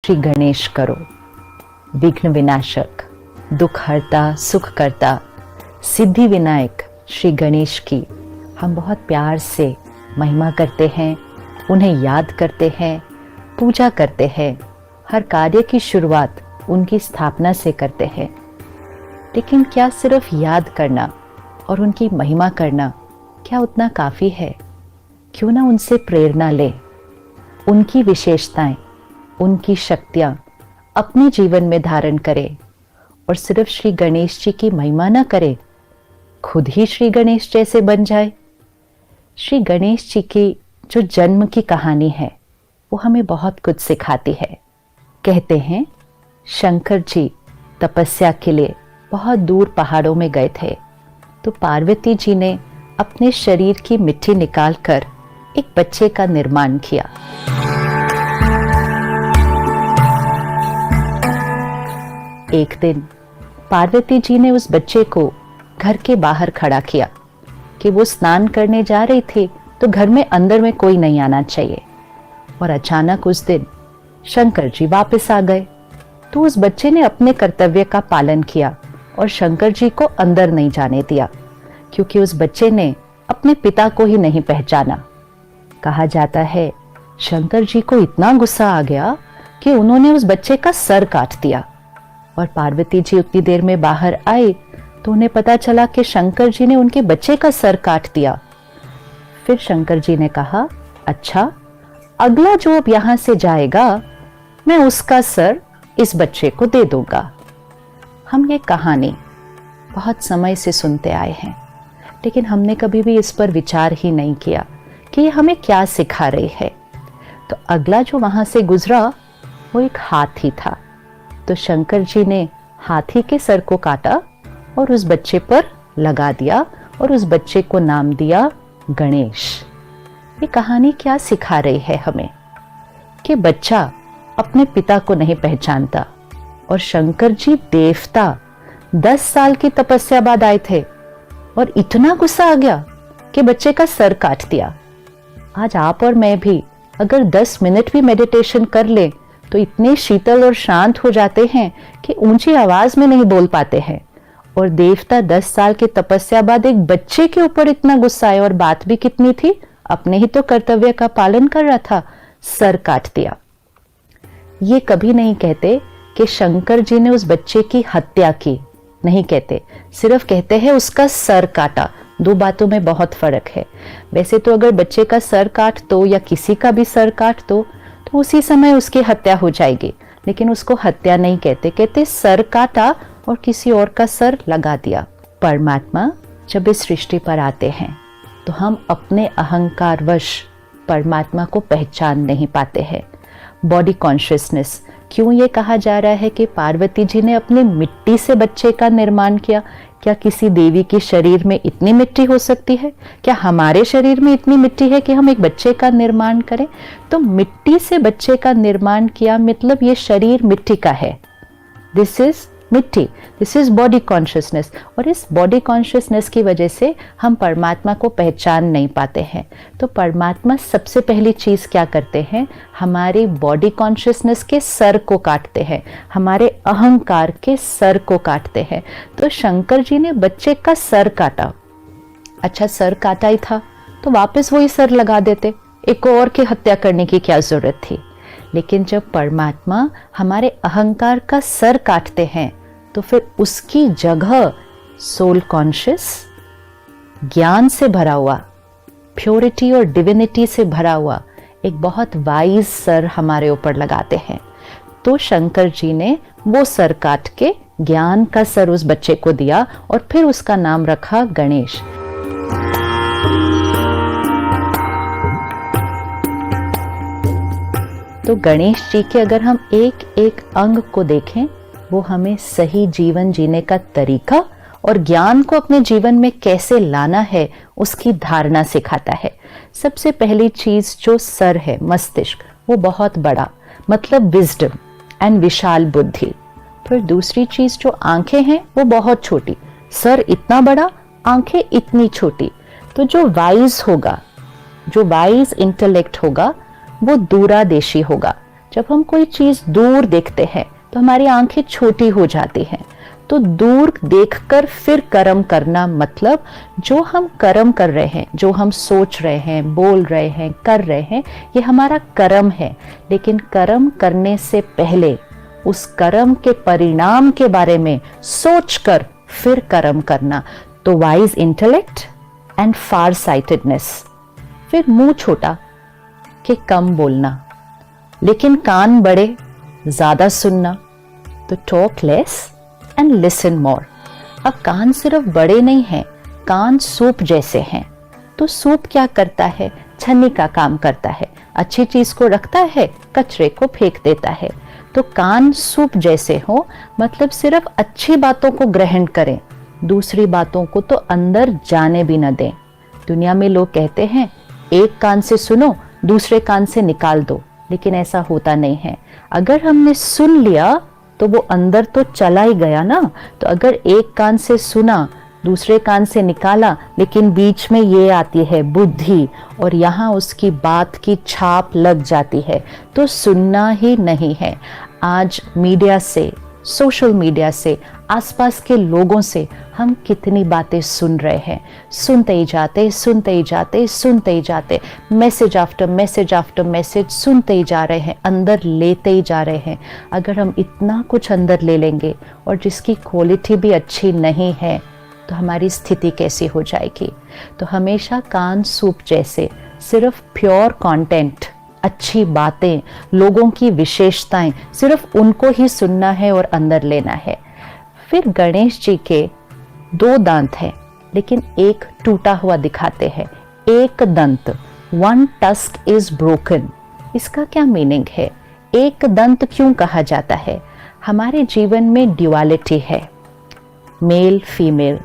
श्री गणेश करो। विघ्न विनाशक, दुख हरता, सुख करता, सिद्धि विनायक श्री गणेश की हम बहुत प्यार से महिमा करते हैं, उन्हें याद करते हैं, पूजा करते हैं। हर कार्य की शुरुआत उनकी स्थापना से करते हैं। लेकिन क्या सिर्फ याद करना और उनकी महिमा करना क्या उतना काफ़ी है? क्यों ना उनसे प्रेरणा लें, उनकी विशेषताएं, उनकी शक्तियां अपने जीवन में धारण करें और सिर्फ श्री गणेश जी की महिमा न करें, खुद ही श्री गणेश जैसे बन जाए। श्री गणेश जी की जो जन्म की कहानी है वो हमें बहुत कुछ सिखाती है। कहते हैं शंकर जी तपस्या के लिए बहुत दूर पहाड़ों में गए थे, तो पार्वती जी ने अपने शरीर की मिट्टी निकालकर एक बच्चे का निर्माण किया। एक दिन पार्वती जी ने उस बच्चे को घर के बाहर खड़ा किया कि वो स्नान करने जा रही थी, तो घर में अंदर में कोई नहीं आना चाहिए। और अचानक उस दिन शंकर जी वापस आ गए, तो उस बच्चे ने अपने कर्तव्य का पालन किया और शंकर जी को अंदर नहीं जाने दिया, क्योंकि उस बच्चे ने अपने पिता को ही नहीं पहचाना। कहा जाता है शंकर जी को इतना गुस्सा आ गया कि उन्होंने उस बच्चे का सर काट दिया। और पार्वती जी उतनी देर में बाहर आए तो उन्हें पता चला कि शंकर जी ने उनके बच्चे का सर काट दिया। फिर शंकर जी ने कहा, अच्छा, अगला जो अब यहां से जाएगा मैं उसका सर इस बच्चे को दे दूंगा। हम ये कहानी बहुत समय से सुनते आए हैं, लेकिन हमने कभी भी इस पर विचार ही नहीं किया कि ये हमें क्या सिखा रही है। तो अगला जो वहां से गुजरा वो एक हाथी था, तो शंकर जी ने हाथी के सर को काटा और उस बच्चे पर लगा दिया और उस बच्चे को नाम दिया गणेश। ये कहानी क्या सिखा रही है हमें कि बच्चा अपने पिता को नहीं पहचानता, और शंकर जी देवता 10 साल की तपस्या बाद आए थे और इतना गुस्सा आ गया कि बच्चे का सर काट दिया। आज आप और मैं भी अगर 10 मिनट भी मेडिटेशन कर ले तो इतने शीतल और शांत हो जाते हैं कि ऊंची आवाज में नहीं बोल पाते हैं। और देवता 10 साल की तपस्या बाद एक बच्चे के ऊपर इतना गुस्सा आया, और बात भी कितनी थी, अपने ही तो कर्तव्य का पालन कर रहा था, सर काट दिया। ये कभी नहीं कहते कि शंकर जी ने उस बच्चे की हत्या की, नहीं कहते, सिर्फ कहते हैं उसका सर काटा। दो बातों में बहुत फर्क है। वैसे तो अगर बच्चे का सर काट दो या किसी का भी सर काट दो तो उसी समय उसकी हत्या हो जाएगी, लेकिन उसको हत्या नहीं कहते, कहते सर काटा और किसी और का सर लगा दिया। परमात्मा जब इस सृष्टि पर आते हैं तो हम अपने अहंकारवश परमात्मा को पहचान नहीं पाते हैं। बॉडी कॉन्शियसनेस, क्यों ये कहा जा रहा है कि पार्वती जी ने अपनी मिट्टी से बच्चे का निर्माण किया? क्या किसी देवी के शरीर में इतनी मिट्टी हो सकती है? क्या हमारे शरीर में इतनी मिट्टी है कि हम एक बच्चे का निर्माण करें? तो मिट्टी से बच्चे का निर्माण किया मतलब ये शरीर मिट्टी का है। दिस इज मिट्टी, दिस इज बॉडी कॉन्शियसनेस। और इस बॉडी कॉन्शियसनेस की वजह से हम परमात्मा को पहचान नहीं पाते हैं। तो परमात्मा सबसे पहली चीज क्या करते हैं? हमारी बॉडी कॉन्शियसनेस के सर को काटते हैं, हमारे अहंकार के सर को काटते हैं। तो शंकर जी ने बच्चे का सर काटा। अच्छा, सर काटा ही था तो वापस वही सर लगा देते, एक और की हत्या करने की क्या जरूरत थी? लेकिन जब परमात्मा हमारे अहंकार का सर काटते हैं तो फिर उसकी जगह सोल कॉन्शियस, ज्ञान से भरा हुआ, प्योरिटी और डिविनिटी से भरा हुआ एक बहुत वाइज सर हमारे ऊपर लगाते हैं। तो शंकर जी ने वो सर काट के ज्ञान का सर उस बच्चे को दिया और फिर उसका नाम रखा गणेश। तो गणेश जी के अगर हम एक एक अंग को देखें, वो हमें सही जीवन जीने का तरीका और ज्ञान को अपने जीवन में कैसे लाना है उसकी धारणा सिखाता है। सबसे पहली चीज जो सर है, मस्तिष्क, वो बहुत बड़ा, मतलब विजडम एंड विशाल बुद्धि। फिर दूसरी चीज जो आंखें हैं वो बहुत छोटी, सर इतना बड़ा, आंखें इतनी छोटी। तो जो वाइज होगा, जो वाइज इंटेलेक्ट होगा वो दूरादेशी होगा। जब हम कोई चीज दूर देखते हैं तो हमारी आंखें छोटी हो जाती हैं। तो दूर देखकर फिर कर्म करना मतलब जो हम कर्म कर रहे हैं, जो हम सोच रहे हैं, बोल रहे हैं, कर रहे हैं, ये हमारा कर्म है। लेकिन कर्म करने से पहले उस कर्म के परिणाम के बारे में सोचकर फिर कर्म करना। तो wise intellect and far sightedness. फिर मुंह छोटा कि कम बोलना, लेकिन कान बड़े, ज्यादा सुनना। तो talk less and listen more. अब कान सिर्फ बड़े नहीं हैं, कान सूप जैसे हैं। तो सूप क्या करता है? छन्नी का काम करता है। अच्छी चीज को रखता है, कचरे को फेंक देता है। तो कान सूप जैसे हो मतलब सिर्फ अच्छी बातों को ग्रहण करें, दूसरी बातों को तो अंदर जाने भी न दें। दुनिया में लोग कहते हैं एक कान से सुनो, दूसरे कान से निकाल दो, लेकिन ऐसा होता नहीं है। अगर हमने सुन लिया तो वो अंदर तो चला ही गया ना। तो अगर एक कान से सुना, दूसरे कान से निकाला, लेकिन बीच में ये आती है बुद्धि और यहाँ उसकी बात की छाप लग जाती है, तो सुनना ही नहीं है। आज मीडिया से, सोशल मीडिया से, आसपास के लोगों से हम कितनी बातें सुन रहे हैं। सुनते ही जाते, सुनते ही जाते, सुनते ही जाते, message after message after message सुनते ही जा रहे हैं, अंदर लेते ही जा रहे हैं। अगर हम इतना कुछ अंदर ले लेंगे और जिसकी क्वालिटी भी अच्छी नहीं है तो हमारी स्थिति कैसी हो जाएगी। तो हमेशा कान सूप जैसे सिर्फ प्योर कंटेंट, अच्छी बातें, लोगों की विशेषताएं, सिर्फ उनको ही सुनना है और अंदर लेना है। फिर गणेश जी के 2 दांत हैं, लेकिन एक टूटा हुआ दिखाते हैं। एक दंत, वन टस्क इज ब्रोकन। इसका क्या मीनिंग है? एक दंत क्यों कहा जाता है? हमारे जीवन में ड्युअलिटी है, मेल फीमेल,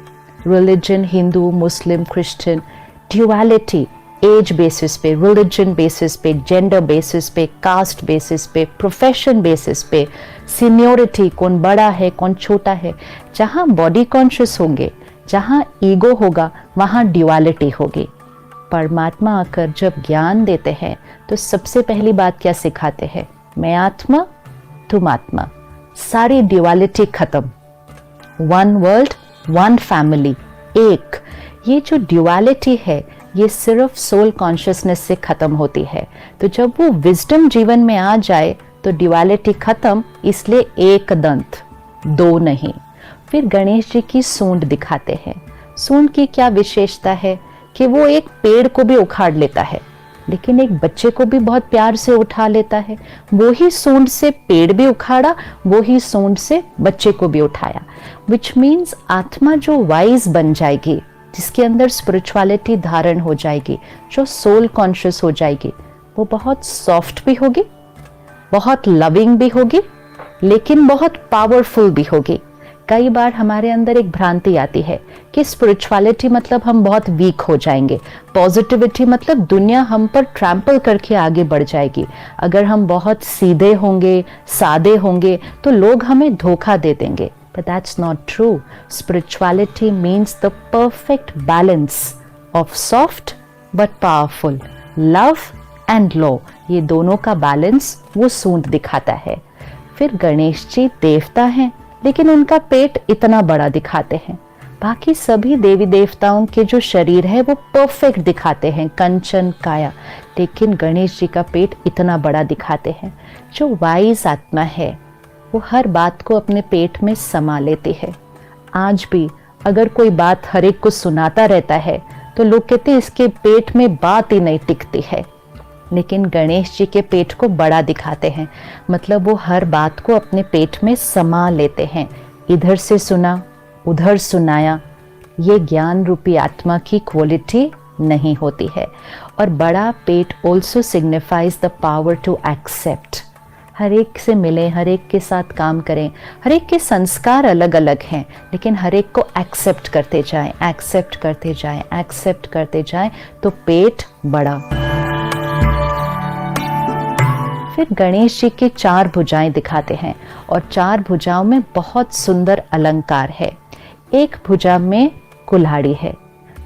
रिलीजन, हिंदू, मुस्लिम, क्रिश्चियन, ड्युअलिटी। एज बेसिस पे, रिलीजन बेसिस पे, जेंडर बेसिस पे, कास्ट बेसिस पे, प्रोफेशन बेसिस पे, सीनियोरिटी, कौन बड़ा है कौन छोटा है। जहाँ बॉडी कॉन्शियस होंगे, जहाँ ईगो होगा, वहाँ ड्युअलिटी होगी। परमात्मा आकर जब ज्ञान देते हैं तो सबसे पहली बात क्या सिखाते हैं? मैं आत्मा, तुम आत्मा, सारी ड्युअलिटी खत्म। वन वर्ल्ड, वन फैमिली, एक। ये जो ड्युअलिटी है ये सिर्फ सोल कॉन्शियसनेस से खत्म होती है। तो जब वो विजडम जीवन में आ जाए तो ड्युअलिटी खत्म, इसलिए एक दंत, 2 नहीं। फिर गणेश जी की सूंड दिखाते हैं। सूंड की क्या विशेषता है कि वो एक पेड़ को भी उखाड़ लेता है, लेकिन एक बच्चे को भी बहुत प्यार से उठा लेता है। वो ही सूंड से पेड़ भी उखाड़ा, वो ही सूंड से बच्चे को भी उठाया। विच मीन्स आत्मा जो वाइज बन जाएगी, जिसके अंदर स्पिरिचुअलिटी धारण हो जाएगी, जो सोल कॉन्शियस हो जाएगी, वो बहुत सॉफ्ट भी होगी, बहुत लविंग भी होगी, लेकिन बहुत पावरफुल भी होगी। कई बार हमारे अंदर एक भ्रांति आती है कि स्पिरिचुअलिटी मतलब हम बहुत वीक हो जाएंगे, पॉजिटिविटी मतलब दुनिया हम पर ट्रैम्पल करके आगे बढ़ जाएगी। अगर हम बहुत सीधे होंगे, सादे होंगे तो लोग हमें धोखा दे देंगे। But that's not true. Spirituality means the perfect balance of soft but powerful, love and law. ये दोनों का बैलेंस वो सूंड दिखाता है। फिर गणेश जी देवता हैं, लेकिन उनका पेट इतना बड़ा दिखाते हैं। बाकी सभी देवी देवताओं के जो शरीर है वो परफेक्ट दिखाते हैं, कंचन काया, लेकिन गणेश जी का पेट इतना बड़ा दिखाते हैं। जो वाइज आत्मा है वो हर बात को अपने पेट में समा लेती है। आज भी अगर कोई बात हर एक को सुनाता रहता है तो लोग कहते हैं इसके पेट में बात ही नहीं टिकती है, लेकिन गणेश जी के पेट को बड़ा दिखाते हैं, मतलब वो हर बात को अपने पेट में समा लेते हैं। इधर से सुना, उधर सुनाया, ये ज्ञान रूपी आत्मा की क्वालिटी नहीं होती है। और बड़ा पेट also signifies the power to accept. हर एक से मिलें, हर एक के साथ काम करें। हर एक के संस्कार अलग अलग हैं, लेकिन हर एक को एक्सेप्ट करते जाएं, एक्सेप्ट करते जाएं, एक्सेप्ट करते जाएं, तो पेट बड़ा। फिर गणेश जी की 4 भुजाएं दिखाते हैं और 4 भुजाओं में बहुत सुंदर अलंकार है। एक भुजा में कुल्हाड़ी है।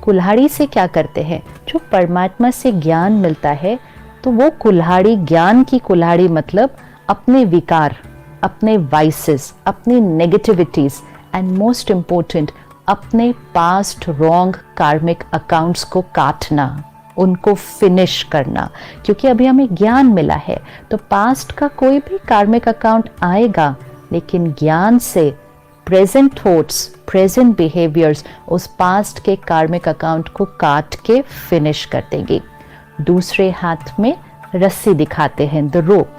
कुल्हाड़ी से क्या करते हैं? जो परमात्मा से ज्ञान मिलता है तो वो कुल्हाड़ी, ज्ञान की कुल्हाड़ी मतलब अपने विकार, अपने वाइसेस, अपनी नेगेटिविटीज एंड मोस्ट इम्पोर्टेंट अपने पास्ट रॉन्ग कार्मिक अकाउंट्स को काटना, उनको फिनिश करना। क्योंकि अभी हमें ज्ञान मिला है तो पास्ट का कोई भी कार्मिक अकाउंट आएगा, लेकिन ज्ञान से प्रेजेंट थॉट्स, प्रेजेंट बिहेवियर्स उस पास्ट के कार्मिक अकाउंट को काट के फिनिश कर देंगे। दूसरे हाथ में रस्सी दिखाते हैं, द रोप,